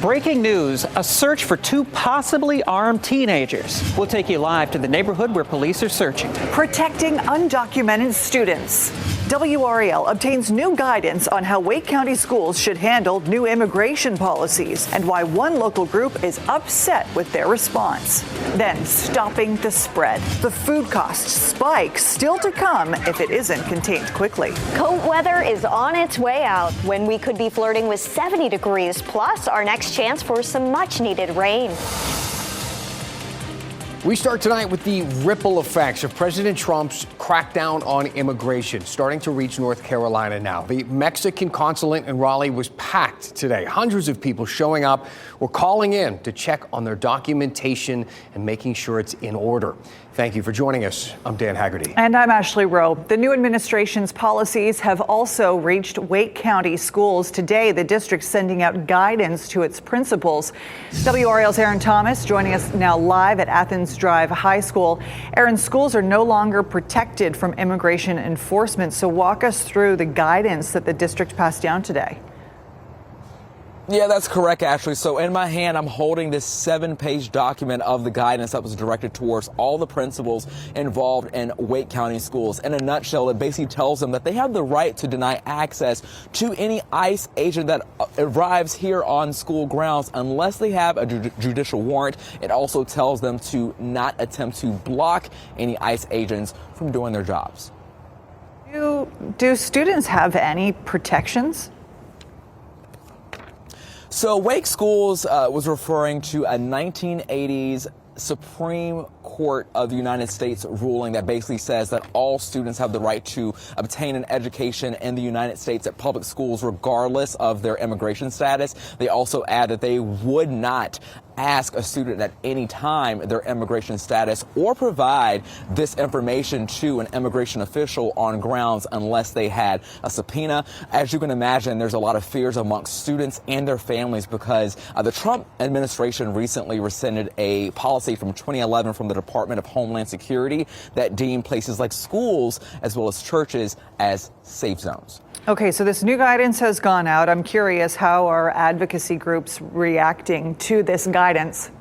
Breaking news, a search for two possibly armed teenagers. We'll take you live to the neighborhood where police are searching. Protecting undocumented students. WRAL obtains new guidance on how Wake County schools should handle new immigration policies and why one local group is upset with their response. Then stopping the spread. The food cost spike still to come if it isn't contained quickly. Cold weather is on its way out when we could be flirting with 70 degrees, plus our next chance for some much needed rain. We start tonight with the ripple effects of President Trump's crackdown on immigration starting to reach North Carolina now. The Mexican consulate in Raleigh was packed today. Hundreds of people showing up or calling in to check on their documentation and making sure it's in order. Thank you for joining us. I'm Dan Haggerty. And I'm Ashley Rowe. The new administration's policies have also reached Wake County schools. Today, the district sending out guidance to its principals. WRAL's Aaron Thomas joining us now live at Athens Drive High School. Aaron, schools are no longer protected from immigration enforcement. So walk us through the guidance that the district passed down today. Yeah, that's correct, Ashley. So in my hand, I'm holding this 7-page document of the guidance that was directed towards all the principals involved in Wake County schools. In a nutshell, it basically tells them that they have the right to deny access to any ICE agent that arrives here on school grounds unless they have a judicial warrant. It also tells them to not attempt to block any ICE agents from doing their jobs. Do students have any protections? So Wake Schools was referring to a 1980s Supreme Court of the United States ruling that basically says that all students have the right to obtain an education in the United States at public schools regardless of their immigration status. They also add that they would not ask a student at any time their immigration status or provide this information to an immigration official on grounds unless they had a subpoena. As you can imagine, there's a lot of fears amongst students and their families because the Trump administration recently rescinded a policy from 2011 from the Department of Homeland Security that deemed places like schools as well as churches as safe zones. Okay, so this new guidance has gone out. I'm curious, how are advocacy groups reacting to this guidance?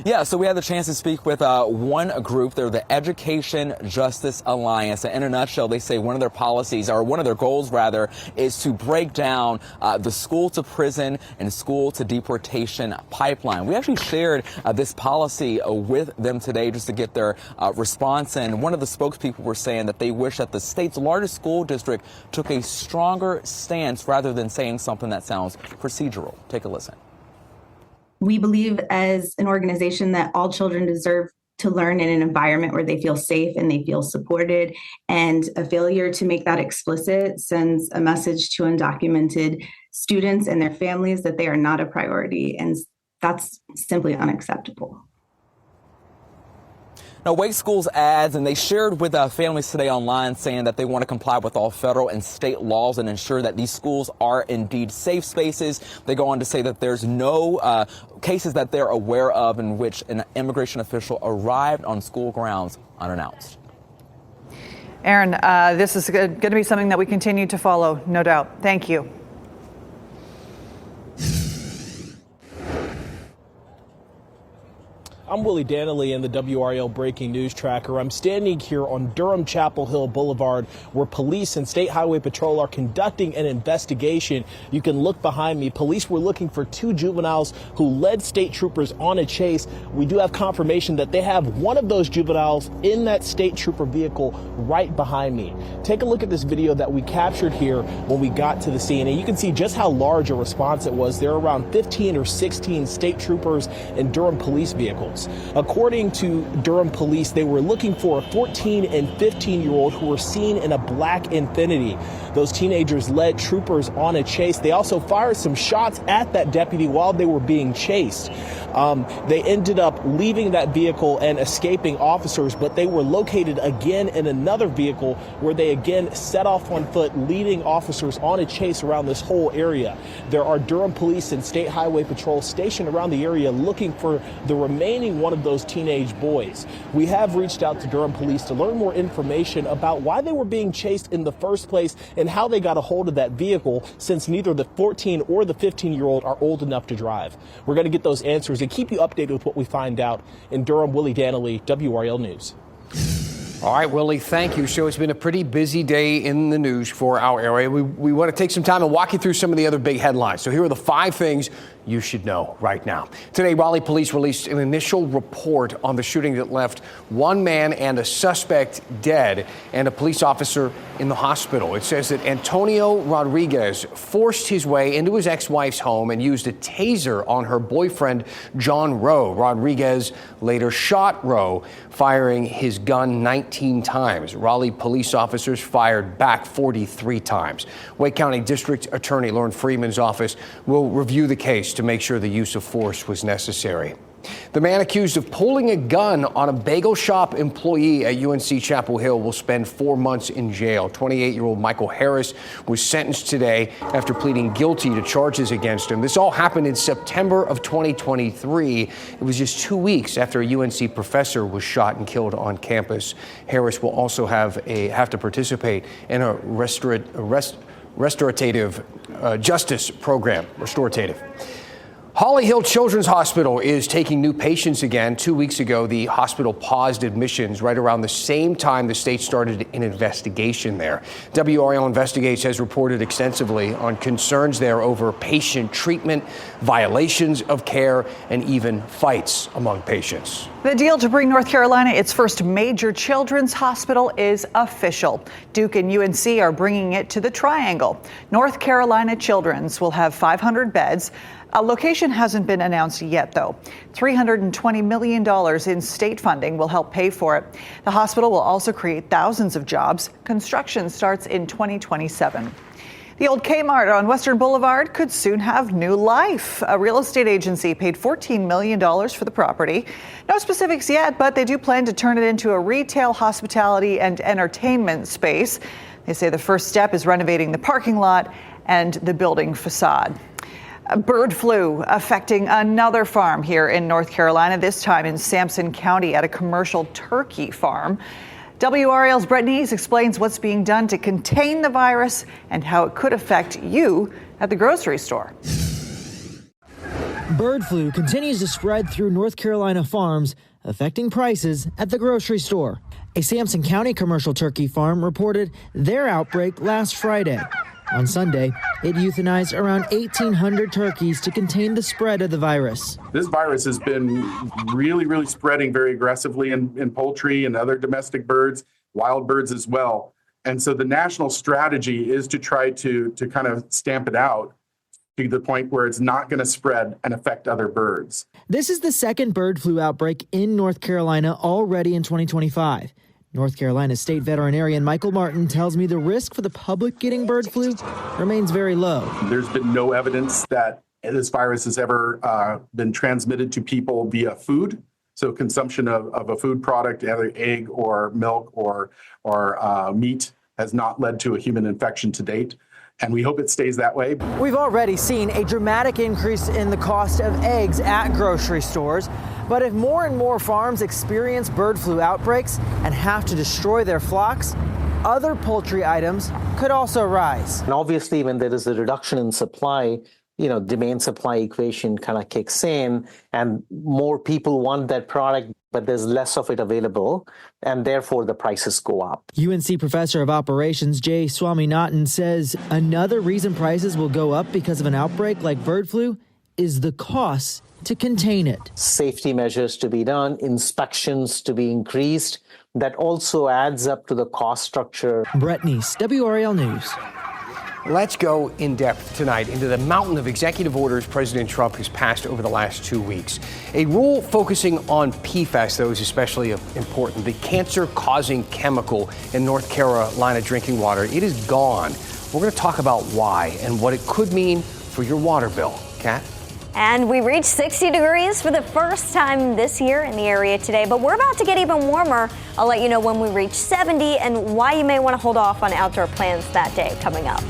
Yeah, so we had the chance to speak with one group. They're the Education Justice Alliance. And in a nutshell, they say one of their policies, or one of their goals rather, is to break down the school to prison and school to deportation pipeline. We actually shared this policy with them today just to get their response. And one of the spokespeople were saying that they wish that the state's largest school district took a stronger stance rather than saying something that sounds procedural. Take a listen. We believe as an organization that all children deserve to learn in an environment where they feel safe and they feel supported. And a failure to make that explicit sends a message to undocumented students and their families that they are not a priority. And that's simply unacceptable. Now, Wake Schools adds, and they shared with families today online saying that they want to comply with all federal and state laws and ensure that these schools are indeed safe spaces. They go on to say that there's no cases that they're aware of in which an immigration official arrived on school grounds unannounced. Aaron, this is going to be something that we continue to follow, no doubt. Thank you. I'm Willie Danley in the WRAL Breaking News Tracker. I'm standing here on Durham Chapel Hill Boulevard where police and State Highway Patrol are conducting an investigation. You can look behind me. Police were looking for two juveniles who led state troopers on a chase. We do have confirmation that they have one of those juveniles in that state trooper vehicle right behind me. Take a look at this video that we captured here when we got to the scene, and you can see just how large a response it was. There are around 15 or 16 state troopers and Durham police vehicles. According to Durham police, they were looking for a 14 and 15-year-old who were seen in a black Infiniti. Those teenagers led troopers on a chase. They also fired some shots at that deputy while they were being chased. They ended up leaving that vehicle and escaping officers, but they were located again in another vehicle where they again set off on foot, leading officers on a chase around this whole area. There are Durham police and State Highway Patrol stationed around the area looking for the remaining finding one of those teenage boys. We have reached out to Durham police to learn more information about why they were being chased in the first place and how they got a hold of that vehicle, since neither the 14 or the 15-year-old are old enough to drive. We're going to get those answers and keep you updated with what we find out. In Durham, Willie Danley, WRAL News. All right, Willie, thank you. So it's been a pretty busy day in the news for our area. We want to take some time and walk you through some of the other big headlines. So here are the 5 things you should know right now. Today, Raleigh police released an initial report on the shooting that left one man and a suspect dead and a police officer in the hospital. It says that Antonio Rodriguez forced his way into his ex-wife's home and used a taser on her boyfriend, John Rowe. Rodriguez later shot Rowe, firing his gun 19 times. Raleigh police officers fired back 43 times. Wake County District Attorney Lauren Freeman's office will review the case to make sure the use of force was necessary. The man accused of pulling a gun on a bagel shop employee at UNC Chapel Hill will spend 4 months in jail. 28-year-old Michael Harris was sentenced today after pleading guilty to charges against him. This all happened in September of 2023. It was just 2 weeks after a UNC professor was shot and killed on campus. Harris will also have to participate in a restorative justice program. Holly Hill Children's Hospital is taking new patients again. 2 weeks ago, the hospital paused admissions right around the same time the state started an investigation there. WRAL Investigates has reported extensively on concerns there over patient treatment, violations of care, and even fights among patients. The deal to bring North Carolina its first major children's hospital is official. Duke and UNC are bringing it to the Triangle. North Carolina Children's will have 500 beds. A location hasn't been announced yet, though. $320 million in state funding will help pay for it. The hospital will also create thousands of jobs. Construction starts in 2027. The old Kmart on Western Boulevard could soon have new life. A real estate agency paid $14 million for the property. No specifics yet, but they do plan to turn it into a retail, hospitality, and entertainment space. They say the first step is renovating the parking lot and the building facade. Bird flu affecting another farm here in North Carolina, this time in Sampson County at a commercial turkey farm. WRAL's Brett Nees explains what's being done to contain the virus and how it could affect you at the grocery store. Bird flu continues to spread through North Carolina farms, affecting prices at the grocery store. A Sampson County commercial turkey farm reported their outbreak last Friday. On Sunday, it euthanized around 1,800 turkeys to contain the spread of the virus. This virus has been really spreading very aggressively in poultry and other domestic birds, wild birds as well. And so the national strategy is to try to kind of stamp it out to the point where it's not going to spread and affect other birds. This is the second bird flu outbreak in North Carolina already in 2025. North Carolina State veterinarian Michael Martin tells me the risk for the public getting bird flu remains very low. There's been no evidence that this virus has ever been transmitted to people via food. So consumption of a food product, either egg or milk or meat, has not led to a human infection to date. And we hope it stays that way. We've already seen a dramatic increase in the cost of eggs at grocery stores. But if more and more farms experience bird flu outbreaks and have to destroy their flocks, other poultry items could also rise. And obviously, when there is a reduction in supply, demand-supply equation kind of kicks in, and more people want that product, but there's less of it available, and therefore the prices go up. UNC Professor of Operations Jay Swaminathan says another reason prices will go up because of an outbreak like bird flu is the cost to contain it. Safety measures to be done, inspections to be increased. That also adds up to the cost structure. Brett Nees, WRAL News. Let's go in depth tonight into the mountain of executive orders President Trump has passed over the last 2 weeks. A rule focusing on PFAS, though, is especially important. The cancer-causing chemical in North Carolina drinking water, it is gone. We're going to talk about why and what it could mean for your water bill. Kat? And we reached 60 degrees for the first time this year in the area today, but we're about to get even warmer. I'll let you know when we reach 70 and why you may want to hold off on outdoor plans that day coming up.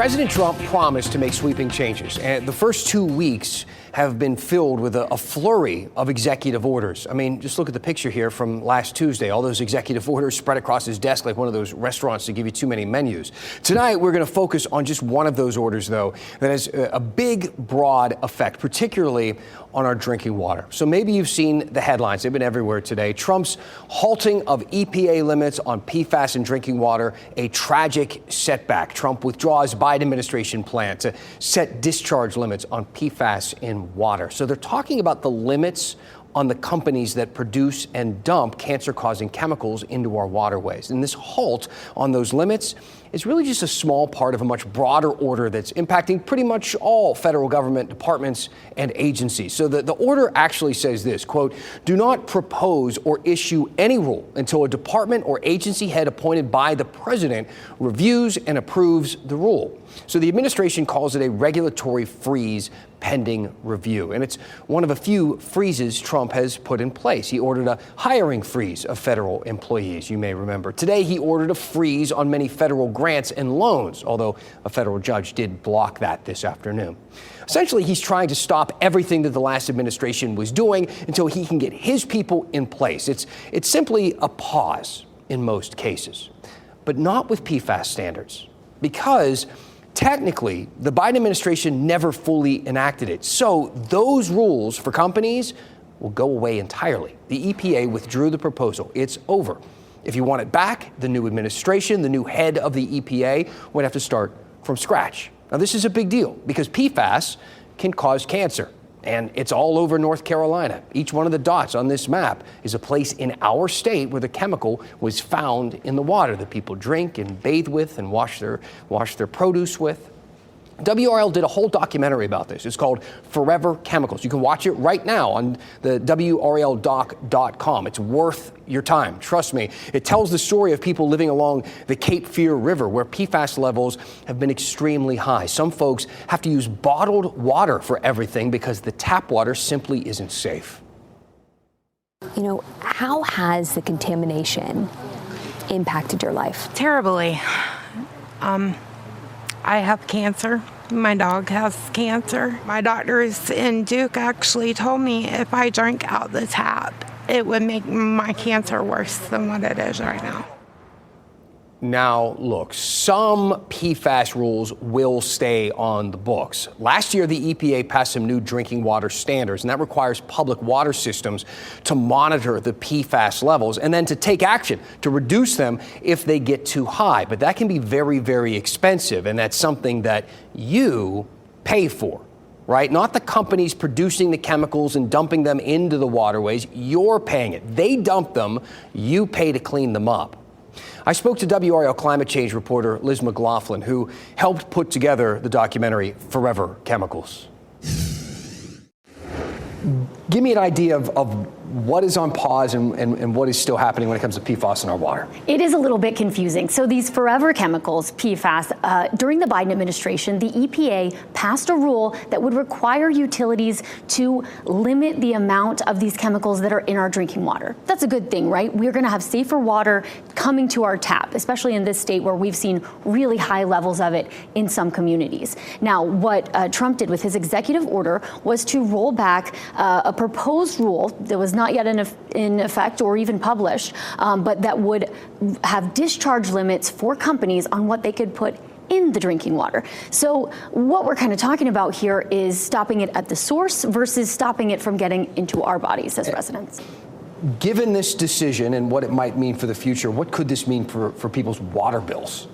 President Trump promised to make sweeping changes, and the first 2 weeks have been filled with a flurry of executive orders. I mean, just look at the picture here from last Tuesday. All those executive orders spread across his desk like one of those restaurants that give you too many menus. Tonight, we're going to focus on just one of those orders, though, that has a big, broad effect, particularly on our drinking water. So maybe you've seen the headlines. They've been everywhere today. Trump's halting of EPA limits on PFAS in drinking water, a tragic setback. Trump withdraws Biden administration plan to set discharge limits on PFAS in water. So they're talking about the limits on the companies that produce and dump cancer-causing chemicals into our waterways. And this halt on those limits is really just a small part of a much broader order that's impacting pretty much all federal government departments and agencies. So the order actually says this, quote, do not propose or issue any rule until a department or agency head appointed by the president reviews and approves the rule. So the administration calls it a regulatory freeze pending review. And it's one of a few freezes Trump has put in place. He ordered a hiring freeze of federal employees, you may remember. Today, he ordered a freeze on many federal grants and loans, although a federal judge did block that this afternoon. Essentially, he's trying to stop everything that the last administration was doing until he can get his people in place. It's simply a pause in most cases, but not with PFAS standards, because technically, the Biden administration never fully enacted it. So those rules for companies will go away entirely. The EPA withdrew the proposal. It's over. If you want it back, the new administration, the new head of the EPA would have to start from scratch. Now, this is a big deal because PFAS can cause cancer. And it's all over North Carolina. Each one of the dots on this map is a place in our state where the chemical was found in the water that people drink and bathe with and wash their produce with. WRAL did a whole documentary about this. It's called Forever Chemicals. You can watch it right now on the WRALdoc.com. It's worth your time. Trust me. It tells the story of people living along the Cape Fear River where PFAS levels have been extremely high. Some folks have to use bottled water for everything because the tap water simply isn't safe. You know, how has the contamination impacted your life? Terribly. I have cancer. My dog has cancer. My doctors in Duke actually told me if I drank out the tap, it would make my cancer worse than what it is right now. Now, look, some PFAS rules will stay on the books. Last year, the EPA passed some new drinking water standards, and that requires public water systems to monitor the PFAS levels and then to take action to reduce them if they get too high. But that can be very, very expensive, and that's something that you pay for, right? Not the companies producing the chemicals and dumping them into the waterways. You're paying it. They dump them. You pay to clean them up. I spoke to WRAL climate change reporter Liz McLaughlin, who helped put together the documentary Forever Chemicals. Give me an idea of what is on pause and what is still happening when it comes to PFAS in our water. It is a little bit confusing. So these forever chemicals, PFAS, during the Biden administration, the EPA passed a rule that would require utilities to limit the amount of these chemicals that are in our drinking water. That's a good thing, right? We're going to have safer water coming to our tap, especially in this state where we've seen really high levels of it in some communities. Now, what Trump did with his executive order was to roll back a proposed rule that was not yet in effect or even published, but that would have discharge limits for companies on what they could put in the drinking water. So what we're kind of talking about here is stopping it at the source versus stopping it from getting into our bodies as residents. Given this decision and what it might mean for the future, what could this mean for people's water bills?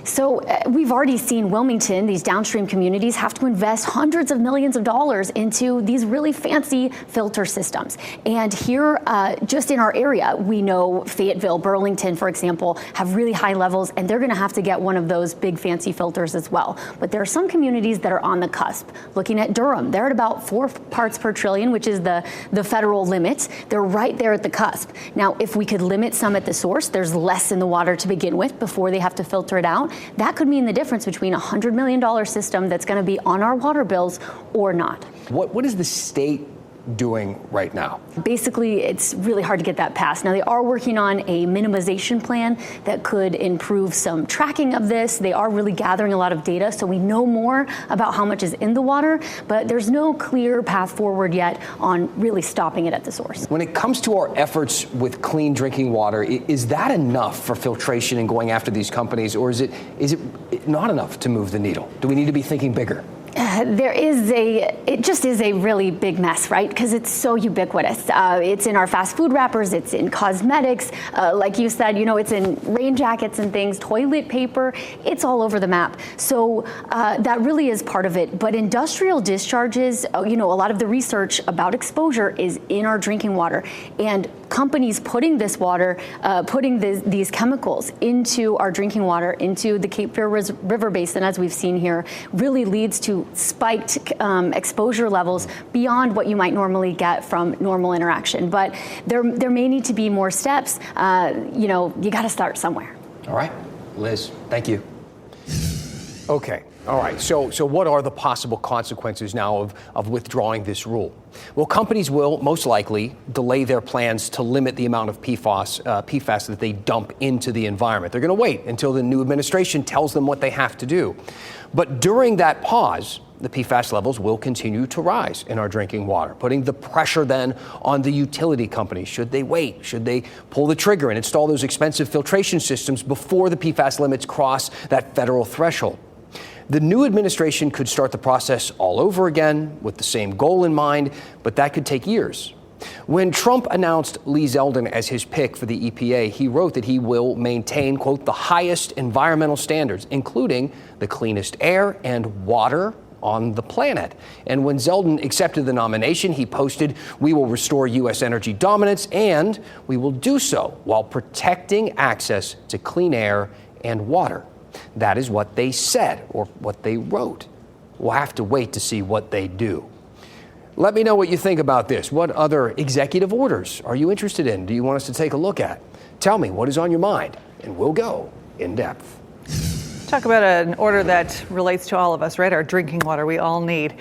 So we've already seen Wilmington, these downstream communities, have to invest hundreds of millions of dollars into these really fancy filter systems. And here, just in our area, we know Fayetteville, Burlington, for example, have really high levels, and they're going to have to get one of those big fancy filters as well. But there are some communities that are on the cusp. Looking at Durham, they're at about 4 parts per trillion, which is the federal limit. They're right there at the cusp. Now, if we could limit some at the source, there's less in the water to begin with before they have to filter it out. That could mean the difference between a $100 million system that's going to be on our water bills or not. What is the state doing right now? Basically, it's really hard to get that passed. Now, they are working on a minimization plan that could improve some tracking of this. They are really gathering a lot of data, so we know more about how much is in the water, but there's no clear path forward yet on really stopping it at the source. When it comes to our efforts with clean drinking water, is that enough for filtration and going after these companies, or is it not enough to move the needle? Do we need to be thinking bigger? It just is a really big mess, right? Because it's so ubiquitous. It's in our fast food wrappers, it's in cosmetics, like you said, it's in rain jackets and things, toilet paper, it's all over the map. So that really is part of it. But industrial discharges, a lot of the research about exposure is in our drinking water. And companies putting this water, these chemicals into our drinking water, into the Cape Fear River Basin, as we've seen here, really leads to spiked exposure levels beyond what you might normally get from normal interaction. But there may need to be more steps. You got to start somewhere. All right, Liz, thank you. Okay. All right, so what are the possible consequences now of withdrawing this rule? Well, companies will most likely delay their plans to limit the amount of PFAS that they dump into the environment. They're going to wait until the new administration tells them what they have to do. But during that pause, the PFAS levels will continue to rise in our drinking water, putting the pressure then on the utility companies. Should they wait? Should they pull the trigger and install those expensive filtration systems before the PFAS limits cross that federal threshold? The new administration could start the process all over again with the same goal in mind, but that could take years. When Trump announced Lee Zeldin as his pick for the EPA, he wrote that he will maintain, quote, the highest environmental standards, including the cleanest air and water on the planet. And when Zeldin accepted the nomination, he posted, "We will restore U.S. energy dominance, and we will do so while protecting access to clean air and water." That is what they said, or what they wrote. We'll have to wait to see what they do. Let me know what you think about this. What other executive orders are you interested in? Do you want us to take a look at? Tell me what is on your mind, and we'll go in depth. Talk about an order that relates to all of us, right? Our drinking water we all need.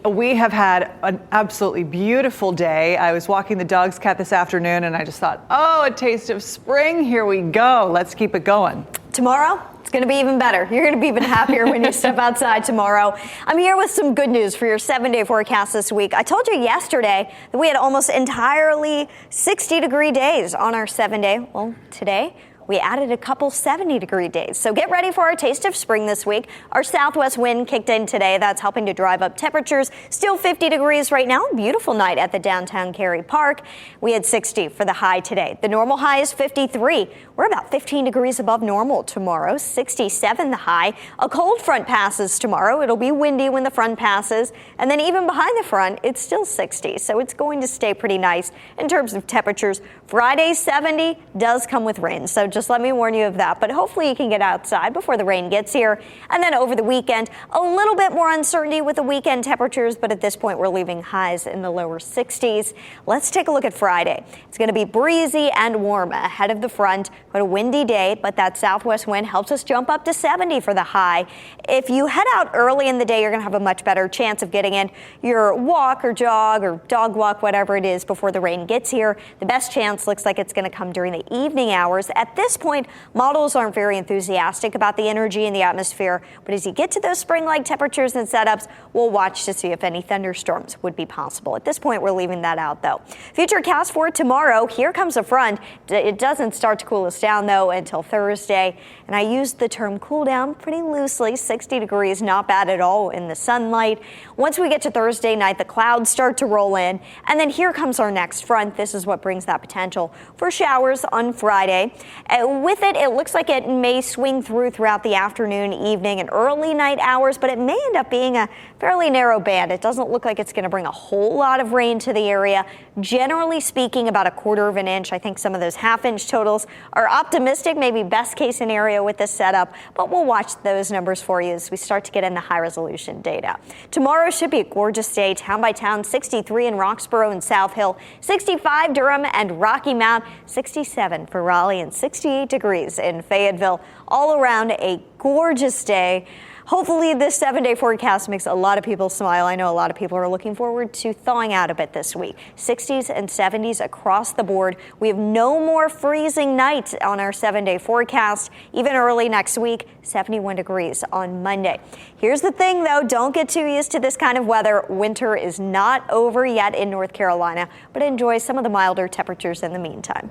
We have had an absolutely beautiful day. I was walking the dog's cat this afternoon, and I just thought, oh, a taste of spring. Here we go. Let's keep it going. Tomorrow, it's going to be even better. You're going to be even happier when you step outside tomorrow. I'm here with some good news for your 7-day forecast this week. I told you yesterday that we had almost entirely 60-degree days on our 7-day. Well, today we added a couple 70-degree days. So get ready for our taste of spring this week. Our southwest wind kicked in today. That's helping to drive up temperatures. Still 50 degrees right now. Beautiful night at the downtown Cary Park. We had 60 for the high today. The normal high is 53. We're about 15 degrees above normal tomorrow. 67 the high. A cold front passes tomorrow. It'll be windy when the front passes. And then even behind the front, it's still 60. So it's going to stay pretty nice in terms of temperatures. Friday 70 does come with rain. So just let me warn you of that. But hopefully you can get outside before the rain gets here. And then over the weekend, a little bit more uncertainty with the weekend temperatures. But at this point, we're leaving highs in the lower 60s. Let's take a look at Friday. It's going to be breezy and warm ahead of the front. But a windy day, but that southwest wind helps us jump up to 70 for the high. If you head out early in the day, you're going to have a much better chance of getting in your walk or jog or dog walk, whatever it is, before the rain gets here. The best chance looks like it's going to come during the evening hours. At this point, models aren't very enthusiastic about the energy in the atmosphere, but as you get to those spring-like temperatures and setups, we'll watch to see if any thunderstorms would be possible. At this point, we're leaving that out, though. Futurecast for tomorrow, here comes a front. It doesn't start to cool us down, though, until Thursday. And I used the term cool down pretty loosely. 60 degrees, not bad at all in the sunlight. Once we get to Thursday night, the clouds start to roll in. And then here comes our next front. This is what brings that potential for showers on Friday. With it, it looks like it may swing throughout the afternoon, evening, and early night hours, but it may end up being a fairly narrow band. It doesn't look like it's going to bring a whole lot of rain to the area. Generally speaking, about 1/4 of an inch. I think some of those half-inch totals are optimistic, maybe best case scenario with this setup, but we'll watch those numbers for you as we start to get in the high resolution data. Tomorrow should be a gorgeous day, town by town, 63 in Roxborough and South Hill, 65 Durham and Rocky Mount, 67 for Raleigh, and 68 degrees in Fayetteville. All around a gorgeous day. Hopefully this 7-day forecast makes a lot of people smile. I know a lot of people are looking forward to thawing out a bit this week. 60s and 70s across the board. We have no more freezing nights on our 7-day forecast. Even early next week, 71 degrees on Monday. Here's the thing though, don't get too used to this kind of weather. Winter is not over yet in North Carolina, but enjoy some of the milder temperatures in the meantime.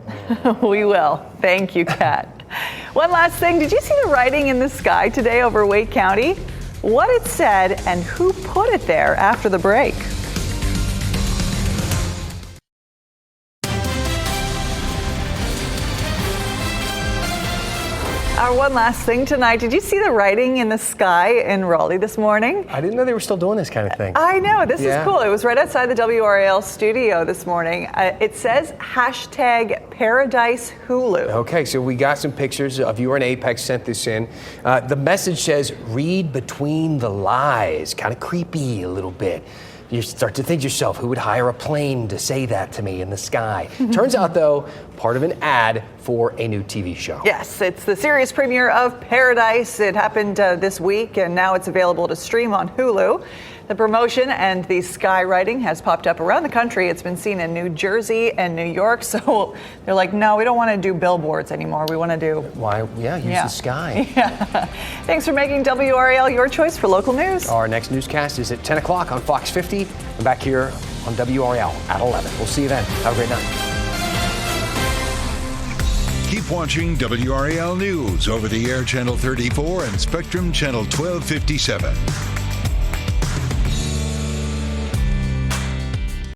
We will. Thank you, Kat. One last thing. Did you see the writing in the sky today over Wake County? What it said and who put it there after the break. Our one last thing tonight. Did you see the writing in the sky in Raleigh this morning? I didn't know they were still doing this kind of thing. I know. This is cool. It was right outside the WRAL studio this morning. It says #Paradise Hulu. Okay, so we got some pictures of you and Apex sent this in. The message says, read between the lies. Kind of creepy a little bit. You start to think to yourself, who would hire a plane to say that to me in the sky? Turns out, though, part of an ad for a new TV show. Yes, it's the series premiere of Paradise. It happened this week, and now it's available to stream on Hulu. The promotion and the sky writing has popped up around the country. It's been seen in New Jersey and New York. So they're like, no, we don't want to do billboards anymore. We want to do... Why? Yeah, use the sky. Yeah. Thanks for making WRAL your choice for local news. Our next newscast is at 10 o'clock on Fox 50. And back here on WRAL at 11. We'll see you then. Have a great night. Keep watching WRAL News over the air Channel 34 and Spectrum Channel 1257.